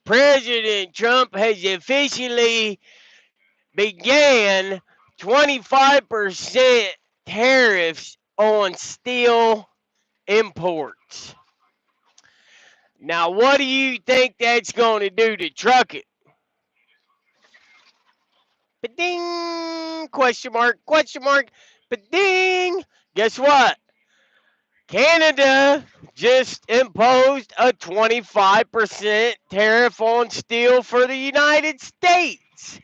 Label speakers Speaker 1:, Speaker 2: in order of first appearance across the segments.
Speaker 1: President Trump has officially began 25% tariffs on steel imports. Now, what do you think that's going to do to trucking? Ba-ding! Question mark, ba-ding! Guess what? Canada just imposed a 25% tariff on steel for the United States.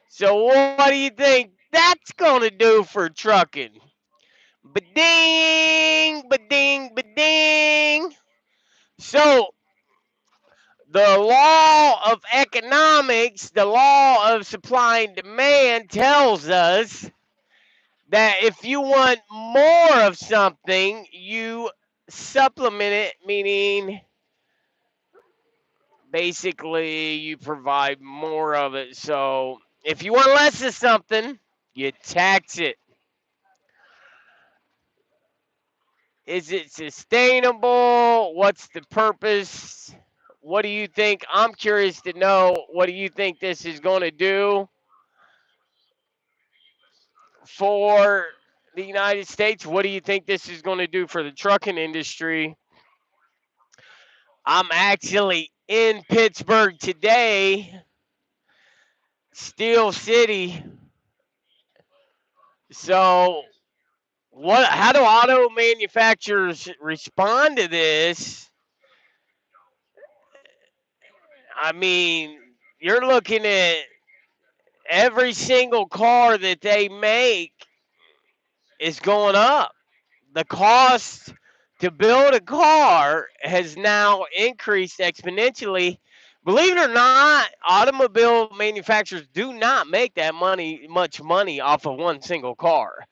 Speaker 1: So what do you think that's going to do for trucking? Ba-ding, ba-ding, ba-ding. So the law of economics, the law of supply and demand tells us that if you want more of something, you supplement it, meaning basically you provide more of it. So if you want less of something, you tax it. Is it sustainable? What's the purpose? What do you think? I'm curious to know, what do you think this is going to do for the United States? What do you think this is going to do for the trucking industry? I'm actually in Pittsburgh today, Steel City. So, how do auto manufacturers respond to this? I mean, you're looking at every single car that they make is going up. The cost to build a car has now increased exponentially. Believe it or not, automobile manufacturers do not make that much money off of one single car.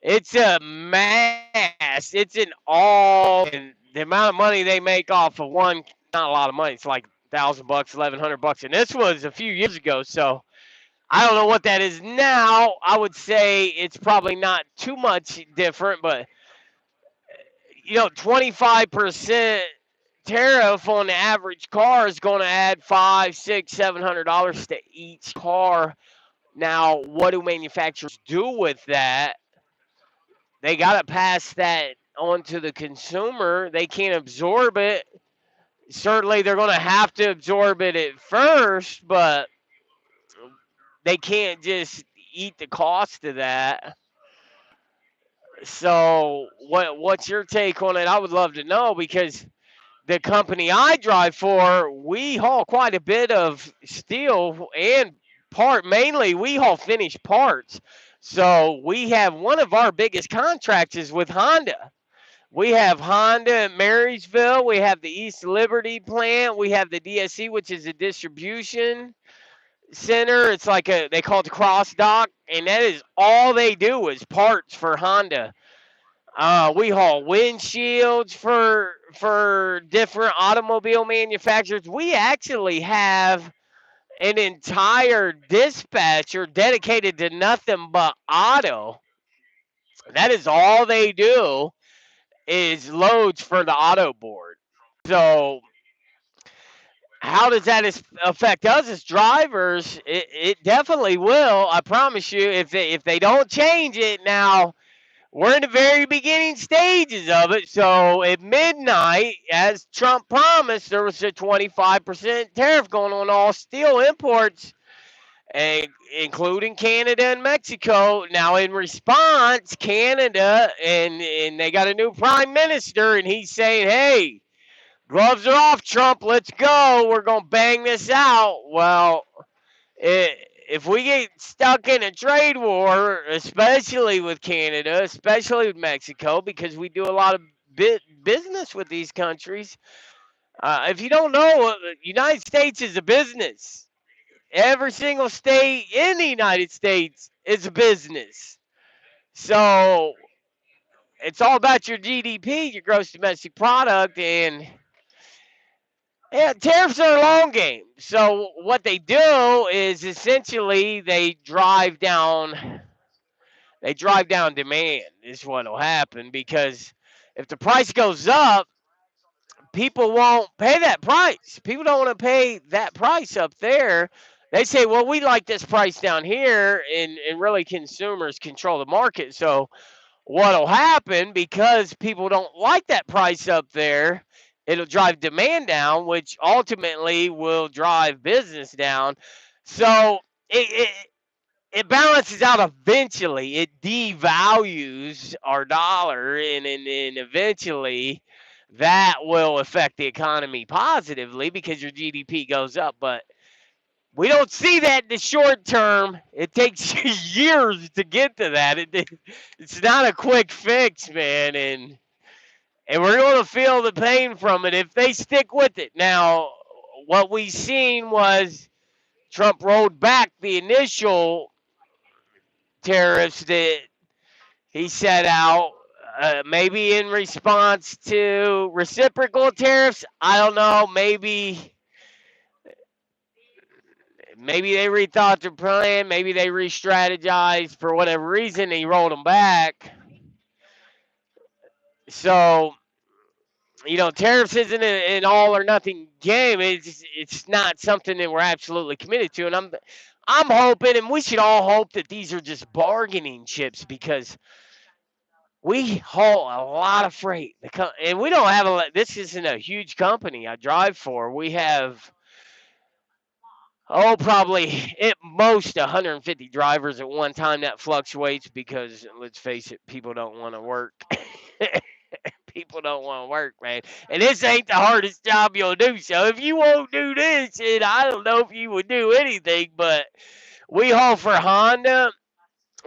Speaker 1: It's a mass. It's an all, and the amount of money they make off of one, not a lot of money. It's like $1,000, $1,100, and this was a few years ago. So I don't know what that is now. I would say it's probably not too much different, but 25% tariff on the average car is going to add $500, $600, $700 to each car. Now, what do manufacturers do with that? They got to pass that on to the consumer. They can't absorb it. Certainly, they're going to have to absorb it at first, but they can't just eat the cost of that. So, what's your take on it? I would love to know, because the company I drive for, we haul quite a bit of steel and mainly we haul finished parts. So we have one of our biggest contracts is with Honda. We have Honda at Marysville. We have the East Liberty plant. We have the DSC, which is a distribution center. It's like they call it the cross dock, and that is all they do is parts for Honda. We haul windshields for different automobile manufacturers. We actually have an entire dispatcher dedicated to nothing but auto. That is all they do, is loads for the auto board. So how does that affect us as drivers? It definitely will. I promise you. If they don't change it now, we're in the very beginning stages of it. So at midnight, as Trump promised, there was a 25% tariff going on all steel imports, including Canada and Mexico. Now, in response, Canada, and they got a new prime minister, and he's saying, hey, gloves are off, Trump. Let's go. We're going to bang this out. Well, if we get stuck in a trade war, especially with Canada, especially with Mexico, because we do a lot of business with these countries. If you don't know, the United States is a business. Every single state in the United States is a business. So it's all about your GDP, your gross domestic product, and yeah, tariffs are a long game. So what they do is essentially they drive down demand is what will happen, because if the price goes up, people won't pay that price. People don't want to pay that price up there. They say, well, we like this price down here, and really consumers control the market. So what'll happen, because people don't like that price up there, it'll drive demand down, which ultimately will drive business down. So it balances out eventually. It devalues our dollar, and eventually that will affect the economy positively because your GDP goes up. But we don't see that in the short term. It takes years to get to that. It's not a quick fix, man, and we're going to feel the pain from it if they stick with it. Now, what we seen was Trump rolled back the initial tariffs that he set out, maybe in response to reciprocal tariffs. I don't know. Maybe they rethought their plan. Maybe they re-strategized for whatever reason. He rolled them back. So tariffs isn't an all or nothing game. It's not something that we're absolutely committed to. And I'm hoping, and we should all hope, that these are just bargaining chips, because we haul a lot of freight, and we don't have this isn't a huge company I drive for. We have, probably at most 150 drivers at one time. That fluctuates because, let's face it, people don't want to work. People don't want to work, man. And this ain't the hardest job you'll do. So if you won't do this, and I don't know if you would do anything, but we haul for Honda.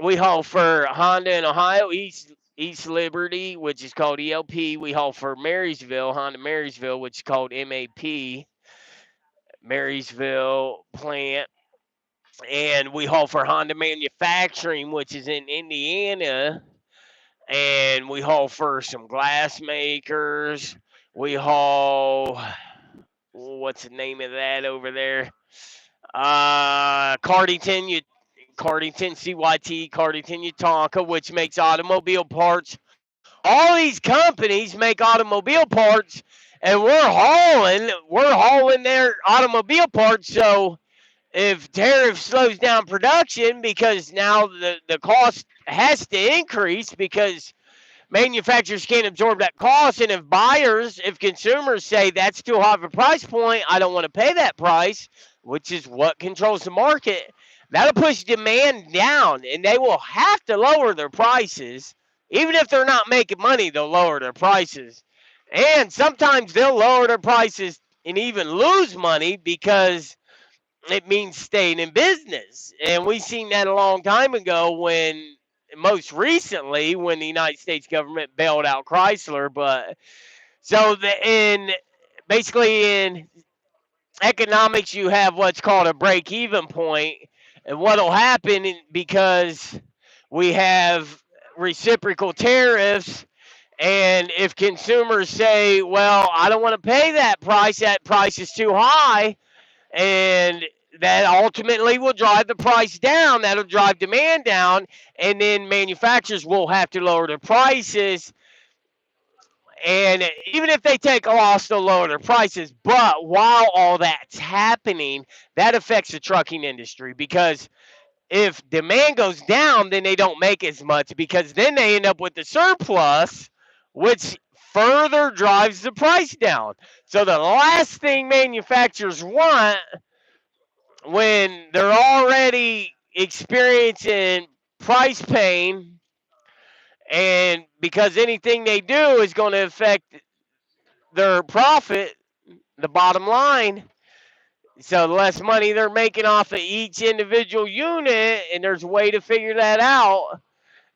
Speaker 1: We haul for Honda in Ohio, East Liberty, which is called ELP. We haul for Marysville, Honda Marysville, which is called MAP, Marysville plant. And we haul for Honda Manufacturing, which is in Indiana. And we haul for some glass makers. We haul, what's the name of that over there? Cardington, CYT, Cardington, Utonka, which makes automobile parts. All these companies make automobile parts, and we're hauling their automobile parts. So if tariff slows down production, because now the cost has to increase because manufacturers can't absorb that cost. And if consumers say that's too high of a price point, I don't want to pay that price, which is what controls the market, that'll push demand down, and they will have to lower their prices. Even if they're not making money, they'll lower their prices. And sometimes they'll lower their prices and even lose money because it means staying in business. And we seen that a long time ago, most recently, when the United States government bailed out Chrysler. But so basically in economics, you have what's called a break-even point, and what'll happen, because we have reciprocal tariffs. And if consumers say, well, I don't want to pay that price is too high, and that ultimately will drive the price down. That'll drive demand down, and then manufacturers will have to lower their prices. And even if they take a loss, they'll lower their prices. But while all that's happening, that affects the trucking industry, because if demand goes down, then they don't make as much, because then they end up with the surplus, which further drives the price down. So the last thing manufacturers want, when they're already experiencing price pain, and because anything they do is going to affect their profit, the bottom line. So the less money they're making off of each individual unit, and there's a way to figure that out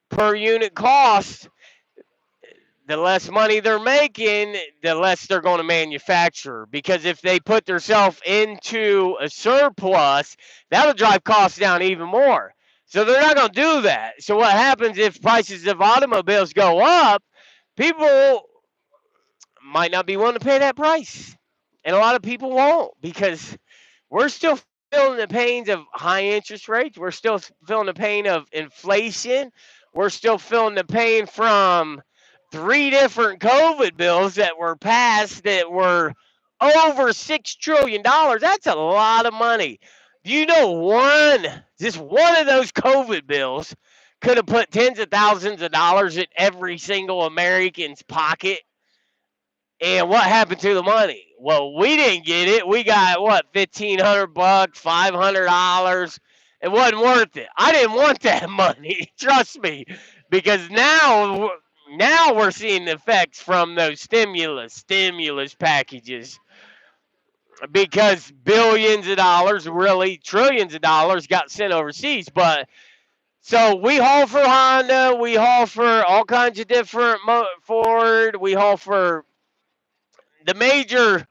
Speaker 1: per unit cost, the less money they're making, the less they're going to manufacture. Because if they put themselves into a surplus, that'll drive costs down even more. So they're not going to do that. So what happens if prices of automobiles go up? People might not be willing to pay that price. And a lot of people won't, because we're still feeling the pains of high interest rates. We're still feeling the pain of inflation. We're still feeling the pain from three different COVID bills that were passed that were over $6 trillion. That's a lot of money. Do you know just one of those COVID bills could have put tens of thousands of dollars in every single American's pocket? And what happened to the money? Well, we didn't get it. We got what, $1,500, $500. It wasn't worth it. I didn't want that money. Trust me, because now we're seeing the effects from those stimulus packages because billions of dollars, really trillions of dollars, got sent overseas. But so we haul for Honda, we haul for all kinds of different Ford, we haul for the major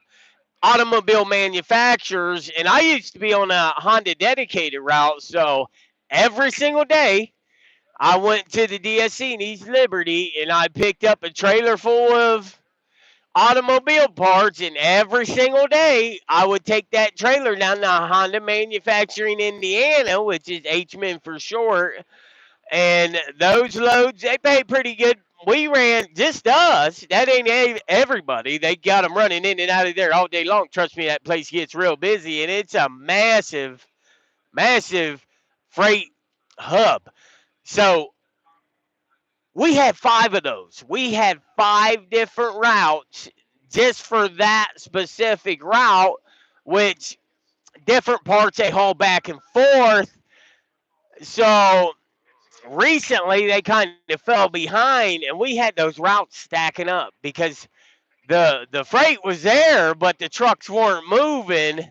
Speaker 1: automobile manufacturers, and I used to be on a Honda dedicated route, so every single day I went to the DSC in East Liberty and I picked up a trailer full of automobile parts, and every single day I would take that trailer down to Honda Manufacturing Indiana, which is HMIN for short, and those loads, they pay pretty good. We ran just us. That ain't everybody. They got them running in and out of there all day long. Trust me, that place gets real busy, and it's a massive, massive freight hub. So we had five of those. We had five different routes just for that specific route, which different parts they haul back and forth. So recently they kind of fell behind, and we had those routes stacking up because the freight was there, but the trucks weren't moving.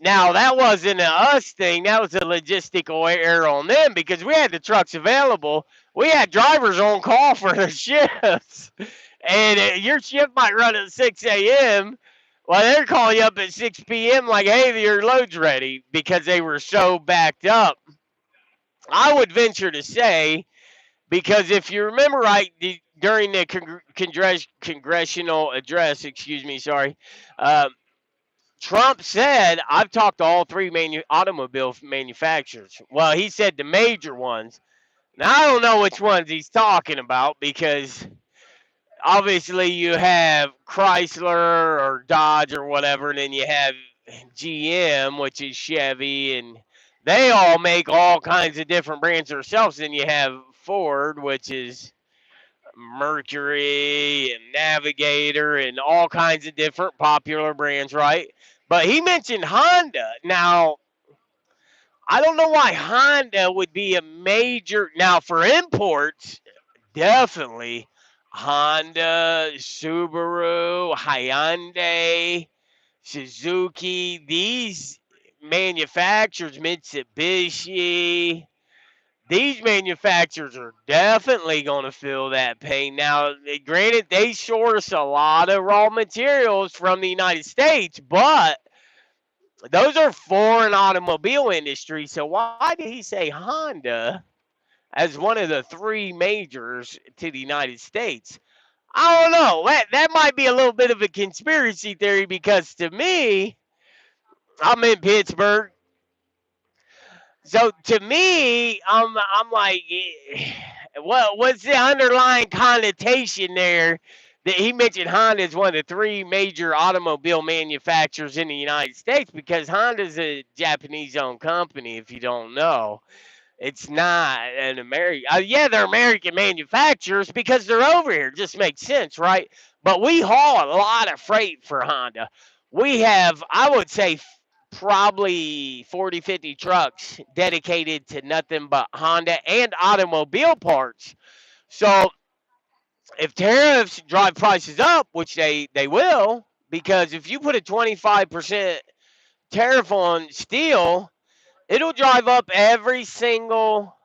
Speaker 1: Now that wasn't a us thing, that was a logistical error on them because we had the trucks available. We had drivers on call for the shifts, and your shift might run at 6 a.m. Well, they're calling you up at 6 p.m. like, hey, your load's ready because they were so backed up. I would venture to say, because if you remember right, during the congressional address, excuse me, sorry, uh, Trump said, I've talked to all three automobile manufacturers. Well, he said the major ones. Now, I don't know which ones he's talking about because obviously you have Chrysler or Dodge or whatever, and then you have GM, which is Chevy, and they all make all kinds of different brands themselves. Then you have Ford, which is Mercury and Navigator and all kinds of different popular brands, right? But he mentioned Honda. Now, I don't know why Honda would be a major. Now, for imports, definitely Honda, Subaru, Hyundai, Suzuki, these manufacturers, Mitsubishi, these manufacturers are definitely going to feel that pain. Now, granted, they source a lot of raw materials from the United States, but those are foreign automobile industry. So why did he say Honda as one of the three majors to the United States? I don't know. That might be a little bit of a conspiracy theory because to me, I'm in Pittsburgh. So to me, I'm like, what's the underlying connotation there that he mentioned Honda is one of the three major automobile manufacturers in the United States because Honda's a Japanese-owned company. If you don't know, it's not an American. Yeah, they're American manufacturers because they're over here. Just makes sense, right? But we haul a lot of freight for Honda. We have, I would say, probably 40, 50 trucks dedicated to nothing but Honda and automobile parts. So if tariffs drive prices up, which they will, because if you put a 25% tariff on steel, it'll drive up every single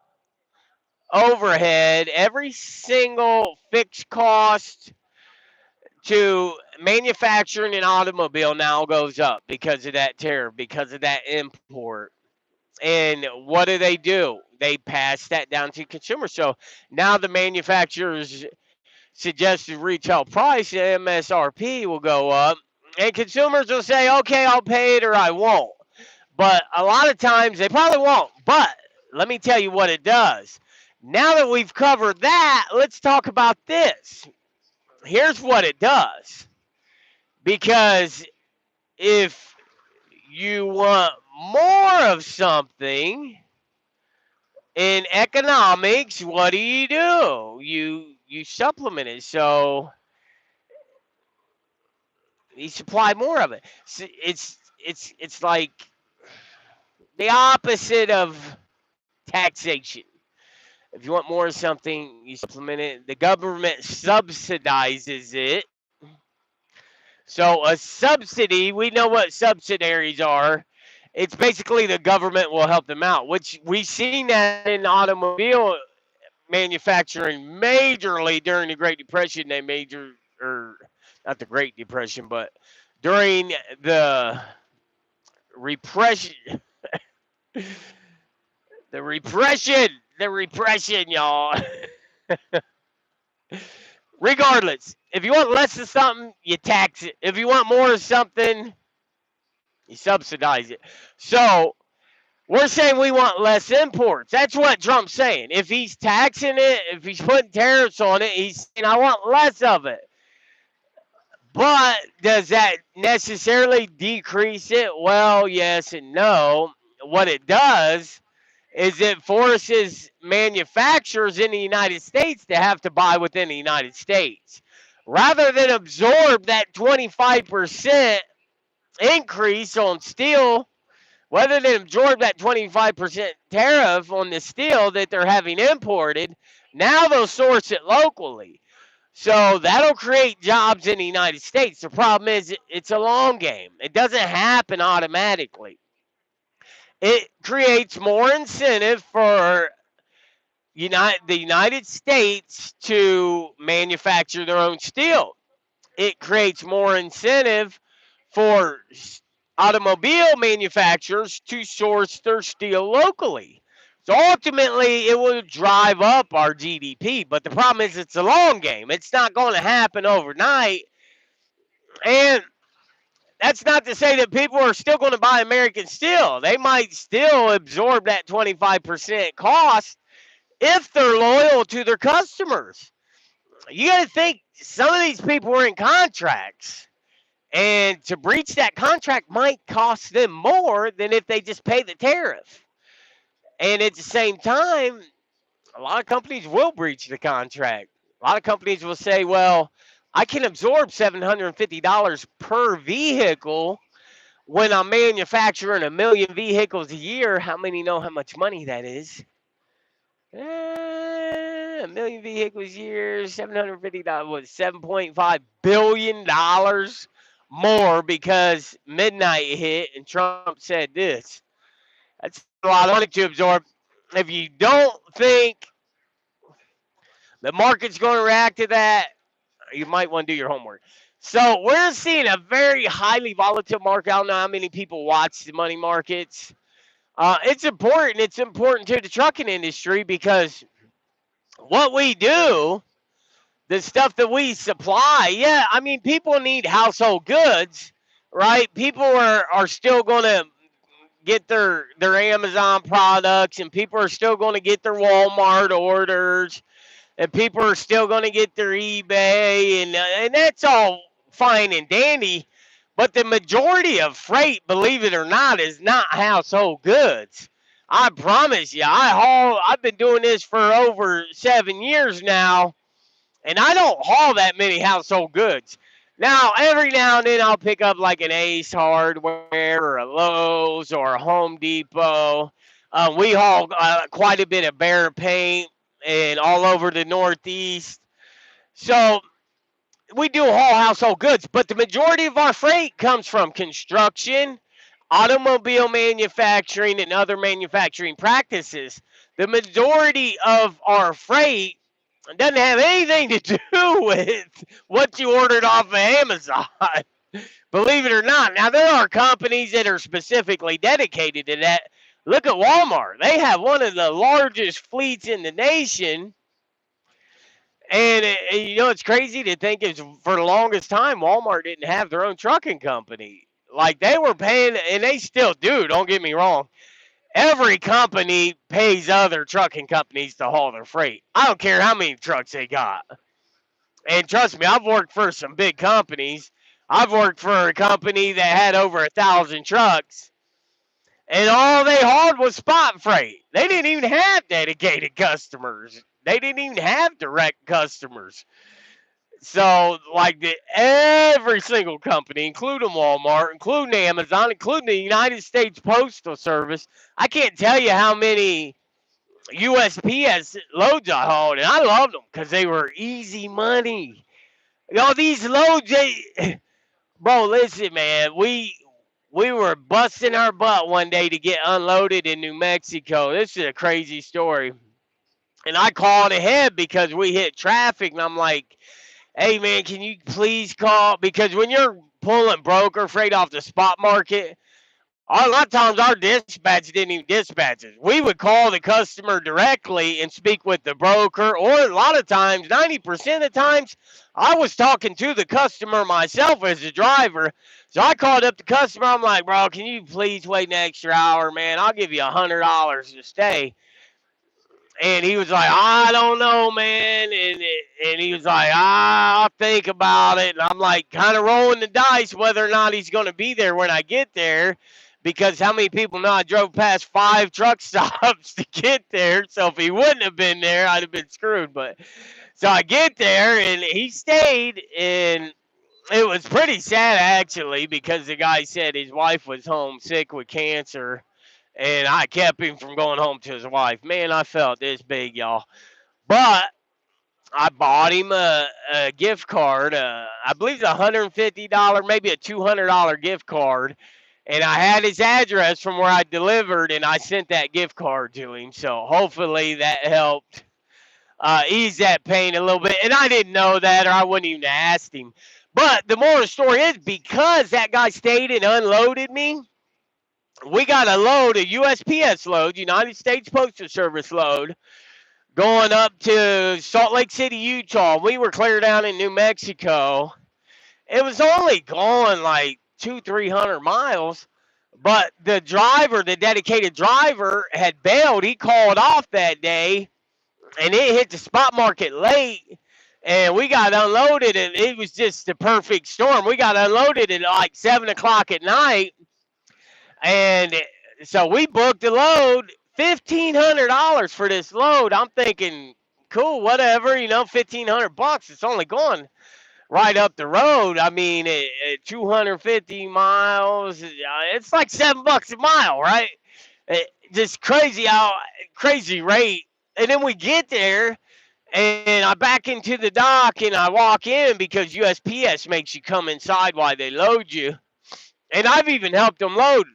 Speaker 1: overhead, every single fixed cost to manufacturing an automobile now goes up because of that tariff, because of that import. And what do? They pass that down to consumers. So now the manufacturer's suggested retail price, MSRP, will go up, and consumers will say, okay, I'll pay it or I won't. But a lot of times they probably won't. But let me tell you what it does. Now that we've covered that, let's talk about this. Here's what it does. Because if you want more of something in economics, what do? You supplement it. So you supply more of it. So it's like the opposite of taxation. If you want more of something, you supplement it. The government subsidizes it. So a subsidy, we know what subsidiaries are. It's basically the government will help them out, which we've seen that in automobile manufacturing majorly during the Great Depression. They or not the Great Depression, but during the repression, the repression, y'all. Regardless, if you want less of something, you tax it. If you want more of something, you subsidize it. So we're saying we want less imports. That's what Trump's saying. If he's taxing it, if he's putting tariffs on it, he's saying I want less of it. But does that necessarily decrease it? Well, yes and no. What it does is it forces manufacturers in the United States to have to buy within the United States. Rather than absorb that 25% increase on steel, rather than absorb that 25% tariff on the steel that they're having imported, now they'll source it locally. So that'll create jobs in the United States. The problem is it's a long game. It doesn't happen automatically. It creates more incentive for the United States to manufacture their own steel. It creates more incentive for automobile manufacturers to source their steel locally. So ultimately, it will drive up our GDP. But the problem is it's a long game. It's not going to happen overnight. And that's not to say that people are still going to buy American steel. They might still absorb that 25% cost if they're loyal to their customers. You got to think some of these people are in contracts. And to breach that contract might cost them more than if they just pay the tariff. And at the same time, a lot of companies will breach the contract. A lot of companies will say, well, I can absorb $750 per vehicle when I'm manufacturing 1,000,000 vehicles a year. How many know how much money that is? 1,000,000 vehicles a year, $750, what, $7.5 billion more because midnight hit and Trump said this. That's a lot of money to absorb. If you don't think the market's going to react to that, you might want to do your homework. So we're seeing a very highly volatile market. I don't know how many people watch the money markets. It's important. It's important to the trucking industry because what we do, the stuff that we supply, yeah, I mean, people need household goods, right? People are still going to get their Amazon products, and people are still going to get their Walmart orders, and people are still going to get their eBay, and that's all fine and dandy. But the majority of freight, believe it or not, is not household goods. I promise you, I've been doing this for over 7 years now, and I don't haul that many household goods. Every now and then I'll pick up like an Ace Hardware or a Lowe's or a Home Depot. We haul quite a bit of Bear paint and all over the Northeast. So we do haul household goods, but the majority of our freight comes from construction, automobile manufacturing, and other manufacturing practices. The majority of our freight doesn't have anything to do with what you ordered off of Amazon. Believe it or not. Now, there are companies that are specifically dedicated to that. Look at Walmart. They have one of the largest fleets in the nation. And, it's crazy to think for the longest time, Walmart didn't have their own trucking company. Like, they were paying, and they still do, don't get me wrong. Every company pays other trucking companies to haul their freight. I don't care how many trucks they got. And trust me, I've worked for some big companies. I've worked for a company that had over 1,000 trucks, and all they hauled was spot freight. They didn't even have dedicated customers. They didn't even have direct customers. So, like every single company, including Walmart, including Amazon, including the United States Postal Service, I can't tell you how many USPS loads I hauled, and I loved them because they were easy money. These loads, bro. Listen, man, we were busting our butt one day to get unloaded in New Mexico. This is a crazy story, and I called ahead because we hit traffic, and I'm like, hey man, can you please call? Because when you're pulling broker freight off the spot market, a lot of times our dispatch didn't even dispatch us. We would call the customer directly and speak with the broker, or a lot of times, 90% of the times, I was talking to the customer myself as a driver. So I called up the customer. I'm like, bro, can you please wait an extra hour, man? I'll give you $100 to stay. And he was like, I don't know, man. And he was like, I'll think about it. And I'm like, kind of rolling the dice whether or not he's going to be there when I get there. Because how many people know I drove past 5 truck stops to get there? So if he wouldn't have been there, I'd have been screwed. But so I get there and he stayed. And it was pretty sad, actually, because the guy said his wife was home sick with cancer and I kept him from going home to his wife. Man, I felt this big, y'all. But I bought him a gift card. I believe it's $150, maybe a $200 gift card. And I had his address from where I delivered, and I sent that gift card to him. So hopefully that helped ease that pain a little bit. And I didn't know that, or I wouldn't even have asked him. But the moral of the story is because that guy stayed and unloaded me, we got a load, a USPS load, United States Postal Service load, going up to Salt Lake City, Utah. We were clear down in New Mexico. It was only going like 300 miles, but the driver, the dedicated driver, had bailed. He called off that day, and it hit the spot market late. And we got unloaded, and it was just the perfect storm. We got unloaded at like 7 o'clock at night, and so we booked the load, $1,500 for this load. I'm thinking, cool, whatever, 1,500 bucks. It's only going right up the road. I mean, at 250 miles, it's like $7 a mile, right? Just crazy how crazy rate. And then we get there, and I back into the dock, and I walk in because USPS makes you come inside while they load you. And I've even helped them load.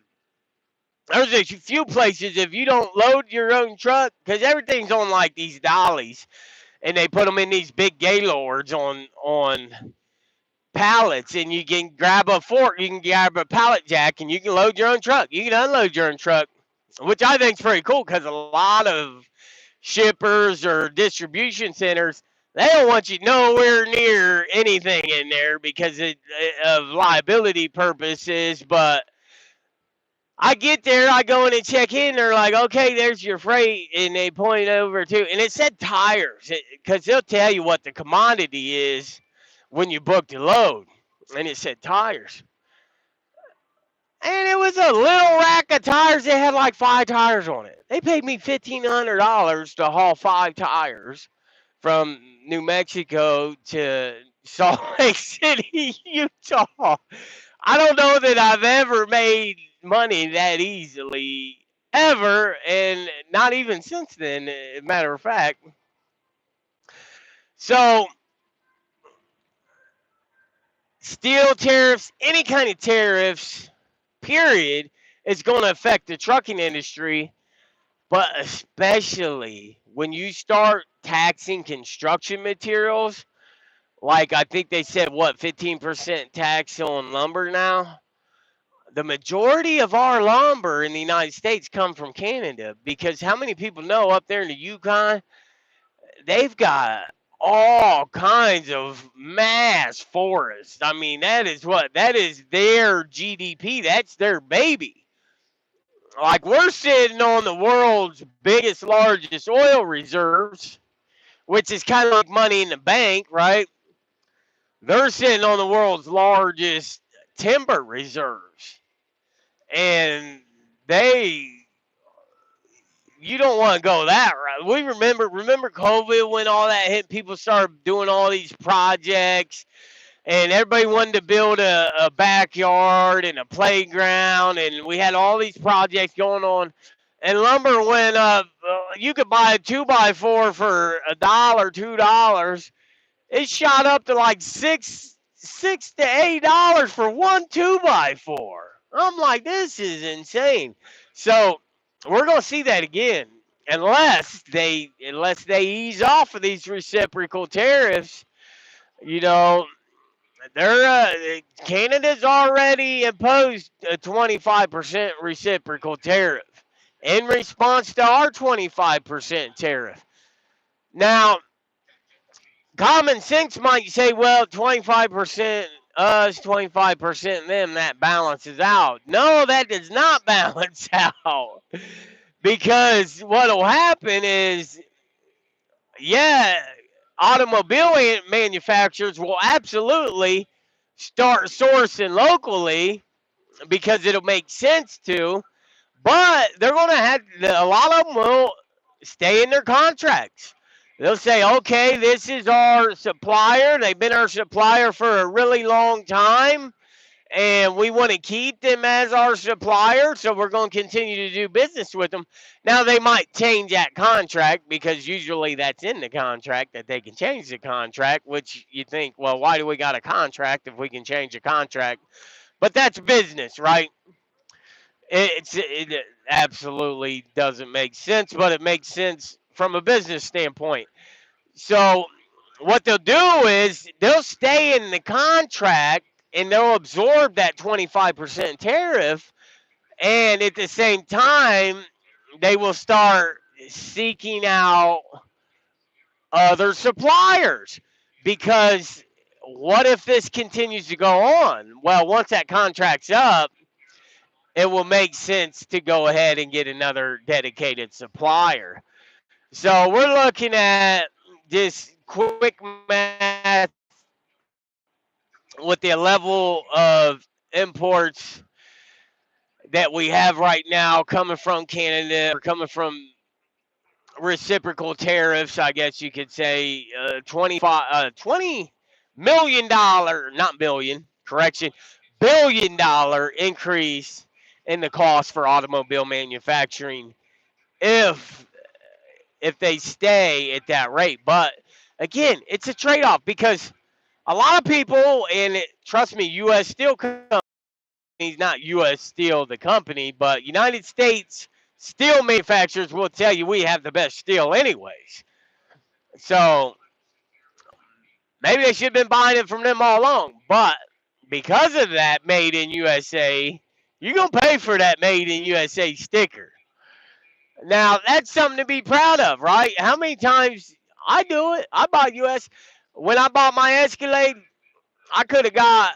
Speaker 1: There's a few places if you don't load your own truck, because everything's on like these dollies, and they put them in these big gaylords on pallets, and you can grab a fork, you can grab a pallet jack, and you can load your own truck. You can unload your own truck, which I think is pretty cool because a lot of shippers or distribution centers, they don't want you nowhere near anything in there because of liability purposes, but I get there, I go in and check in. They're like, okay, there's your freight. And they point over to, and it said tires, because they'll tell you what the commodity is when you book the load. And it said tires. And it was a little rack of tires that had like 5 tires on it. They paid me $1,500 to haul 5 tires from New Mexico to Salt Lake City, Utah. I don't know that I've ever made money that easily ever, and not even since then, matter of fact. So, steel tariffs, any kind of tariffs, period, is going to affect the trucking industry, but especially when you start taxing construction materials, like I think they said, what, 15% tax on lumber now? The majority of our lumber in the United States come from Canada because how many people know up there in the Yukon, they've got all kinds of mass forests. I mean, that is their GDP. That's their baby. Like we're sitting on the world's biggest, largest oil reserves, which is kind of like money in the bank, right? They're sitting on the world's largest timber reserves. And they you don't want to go that route. We remember COVID when all that hit, people started doing all these projects and everybody wanted to build a backyard and a playground and we had all these projects going on and lumber went up. You could buy a 2x4 for $1, $2. It shot up to like six to $8 for one 2x4. I'm like, this is insane. So we're gonna see that again, unless they ease off of these reciprocal tariffs. You know, Canada's already imposed a 25% reciprocal tariff in response to our 25% tariff. Now, common sense might say, well, 25% us, 25% them, that balances out. No, that does not balance out. Because what will happen is, yeah, automobile manufacturers will absolutely start sourcing locally because it'll make sense to, but they're going to have a lot of them will stay in their contracts. They'll say, okay, this is our supplier. They've been our supplier for a really long time, and we want to keep them as our supplier, so we're going to continue to do business with them. Now, they might change that contract because usually that's in the contract that they can change the contract, which you think, well, why do we got a contract if we can change a contract? But that's business, right? It absolutely doesn't make sense, but it makes sense from a business standpoint. So what they'll do is they'll stay in the contract and they'll absorb that 25% tariff, and at the same time they will start seeking out other suppliers because what if this continues to go on? Well, once that contract's up, it will make sense to go ahead and get another dedicated supplier. So we're looking at this quick math with the level of imports that we have right now coming from Canada or coming from reciprocal tariffs, I guess you could say, 20 million dollar, not million, correction, $1 billion increase in the cost for automobile manufacturing if they stay at that rate. But again, it's a trade-off because a lot of people, and trust me, U.S. Steel Company, not U.S. Steel the company, but United States steel manufacturers will tell you we have the best steel anyways. So maybe they should have been buying it from them all along. But because of that made in USA, you're going to pay for that made in USA sticker. Now, that's something to be proud of, right? How many times I do it? I buy US. When I bought my Escalade, I could have got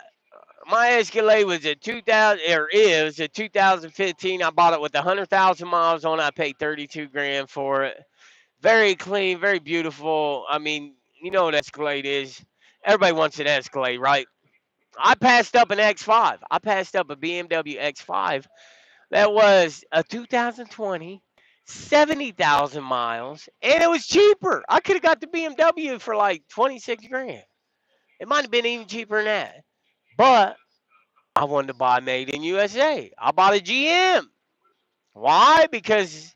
Speaker 1: my Escalade was a 2000 or is a 2015. I bought it with 100,000 miles on it. I paid 32 grand for it. Very clean, very beautiful. I mean, you know what Escalade is. Everybody wants an Escalade, right? I passed up an X5. I passed up a BMW X5 that was a 2020, 70,000 miles, and it was cheaper. I could have got the BMW for like 26 grand. It might have been even cheaper than that. But I wanted to buy made in USA. I bought a GM. Why? Because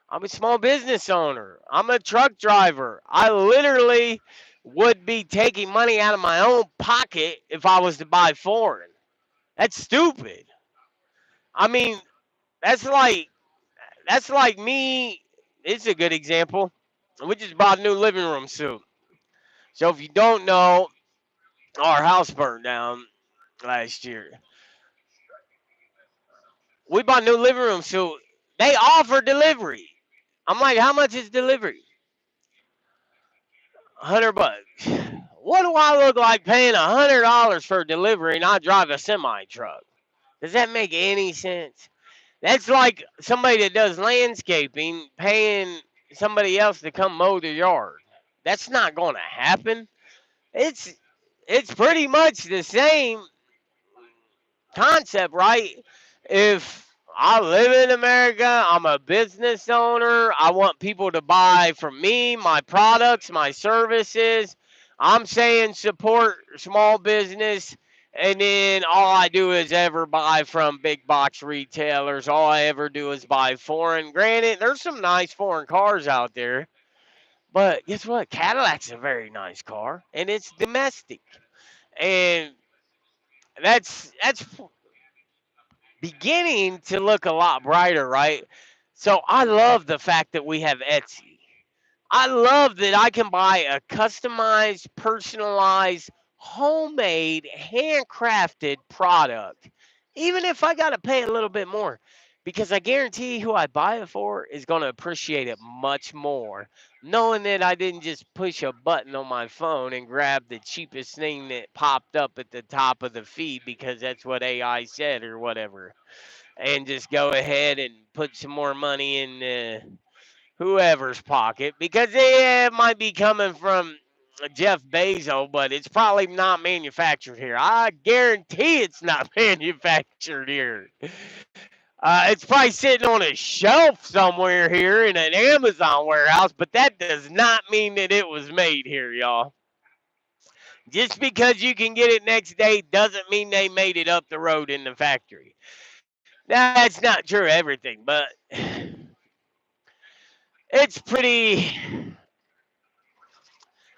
Speaker 1: I'm a small business owner. I'm a truck driver. I literally would be taking money out of my own pocket if I was to buy foreign. That's stupid. I mean, that's like that's like me. It's a good example. We just bought a new living room suite. So if you don't know, our house burned down last year. We bought a new living room suite. They offer delivery. I'm like, how much is delivery? $100. What do I look like paying $100 for delivery and I drive a semi truck? Does that make any sense? That's like somebody that does landscaping paying somebody else to come mow the yard. That's not going to happen. It's it's pretty much the same concept, right? If I live in America, I'm a business owner, I want people to buy from me, my products, my services. I'm saying support small business, and then all I do is ever buy from big box retailers. All I ever do is buy foreign. Granted, there's some nice foreign cars out there, but guess what? Cadillac's a very nice car, and it's domestic. And that's beginning to look a lot brighter, right? So I love the fact that we have Etsy. I love that I can buy a customized, personalized, homemade, handcrafted product, even if I got to pay a little bit more, because I guarantee who I buy it for is going to appreciate it much more, knowing that I didn't just push a button on my phone and grab the cheapest thing that popped up at the top of the feed because that's what AI said or whatever, and just go ahead and put some more money in whoever's pocket because it might be coming from Jeff Bezos, but it's probably not manufactured here. I guarantee it's not manufactured here. It's probably sitting on a shelf somewhere here in an Amazon warehouse, but that does not mean that it was made here, y'all. Just because you can get it next day doesn't mean they made it up the road in the factory. Now, that's not true of everything, but it's pretty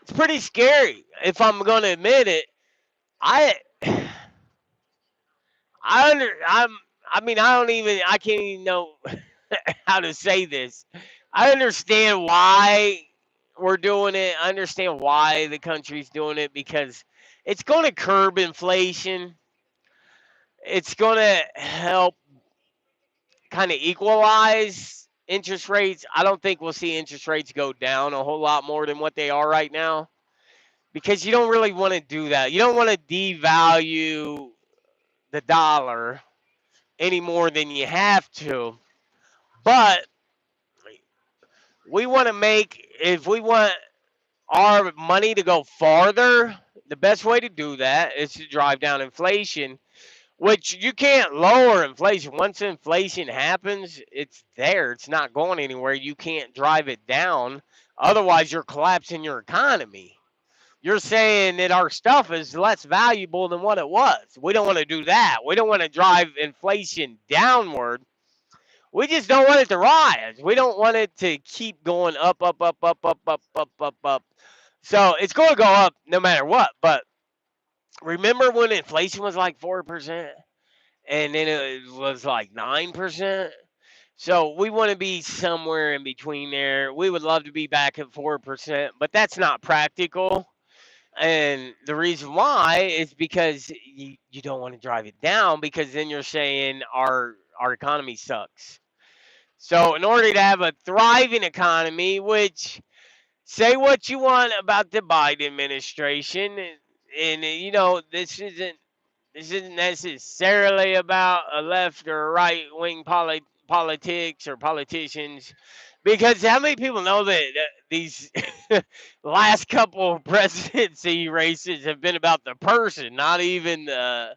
Speaker 1: it's pretty scary if I'm going to admit it. I I'm I mean I can't even know how to say this. I understand why we're doing it. I understand why the country's doing it because it's going to curb inflation. It's going to help kind of equalize interest rates. I don't think we'll see interest rates go down a whole lot more than what they are right now because you don't really want to do that. You don't want to devalue the dollar any more than you have to. But we want to make, if we want our money to go farther, the best way to do that is to drive down inflation, which you can't lower inflation. Once inflation happens, it's there. It's not going anywhere. You can't drive it down. Otherwise, you're collapsing your economy. You're saying that our stuff is less valuable than what it was. We don't want to do that. We don't want to drive inflation downward. We just don't want it to rise. We don't want it to keep going up, up, up, up, up, up, up, up, up. So it's going to go up no matter what. But remember when inflation was like 4% and then it was like 9%? So we want to be somewhere in between there. We would love to be back at 4%, but that's not practical. And the reason why is because you don't want to drive it down because then you're saying our economy sucks. So, in order to have a thriving economy, which say what you want about the Biden administration, and you know this isn't necessarily about a left or right wing politics or politicians, because how many people know that these last couple of presidency races have been about the person, not even the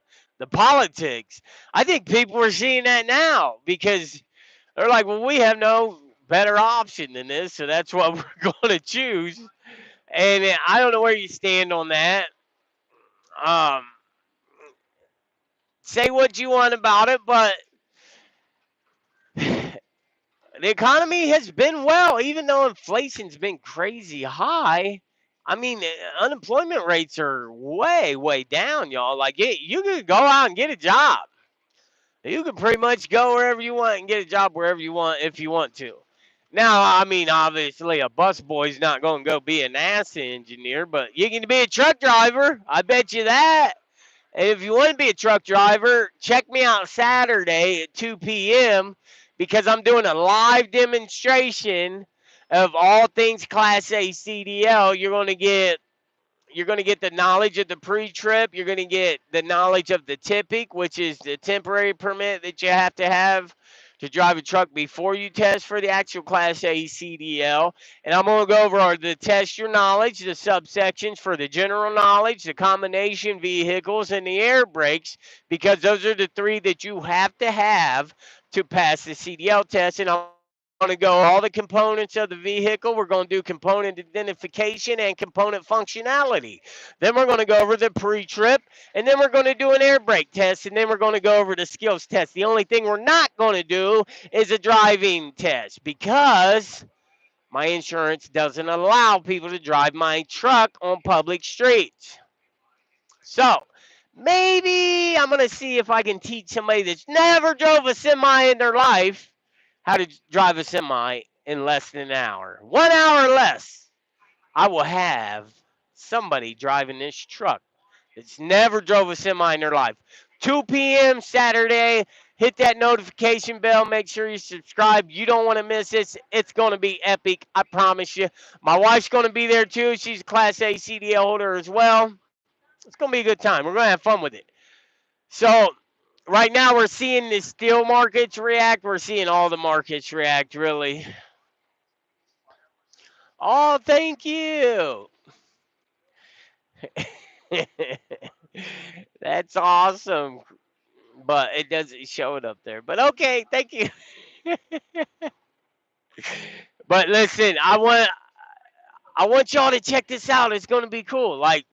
Speaker 1: politics? I think people are seeing that now because they're like, well, we have no better option than this, so that's what we're going to choose. And I don't know where you stand on that. Um, say what you want about it, but the economy has been well, even though inflation's been crazy high. I mean, unemployment rates are way, way down, y'all. Like, you can go out and get a job. You can pretty much go wherever you want and get a job wherever you want if you want to. Now, I mean, obviously, a busboy's not going to go be a NASA engineer, but you can be a truck driver. I bet you that. And if you want to be a truck driver, check me out Saturday at 2 p.m. because I'm doing a live demonstration of all things Class A CDL. You're going to get the knowledge of the pre-trip. You're going to get the knowledge of the TIPIC, which is the temporary permit that you have to have to drive a truck before you test for the actual Class A CDL. And I'm going to go over the test your knowledge, the subsections for the general knowledge, the combination vehicles, and the air brakes, because those are the three that you have to pass the CDL test. And I'm going to go all the components of the vehicle. We're going to do component identification and component functionality. Then we're going to go over the pre-trip, and then we're going to do an air brake test, and then we're going to go over the skills test. The only thing we're not going to do is a driving test because my insurance doesn't allow people to drive my truck on public streets. So maybe I'm going to see if I can teach somebody that's never drove a semi in their life how to drive a semi in less than an hour. 1 hour less. I will have somebody driving this truck that's never drove a semi in their life. 2 p.m. Saturday. Hit that notification bell. Make sure you subscribe. You don't want to miss this. It's going to be epic. I promise you. My wife's going to be there too. She's a Class A CDL holder as well. It's going to be a good time. We're going to have fun with it. So, right now we're seeing the steel markets react. We're seeing all the markets react, really. Oh, thank you. That's awesome. But it doesn't show it up there. But okay, thank you. But listen, I want y'all to check this out. It's going to be cool. Like,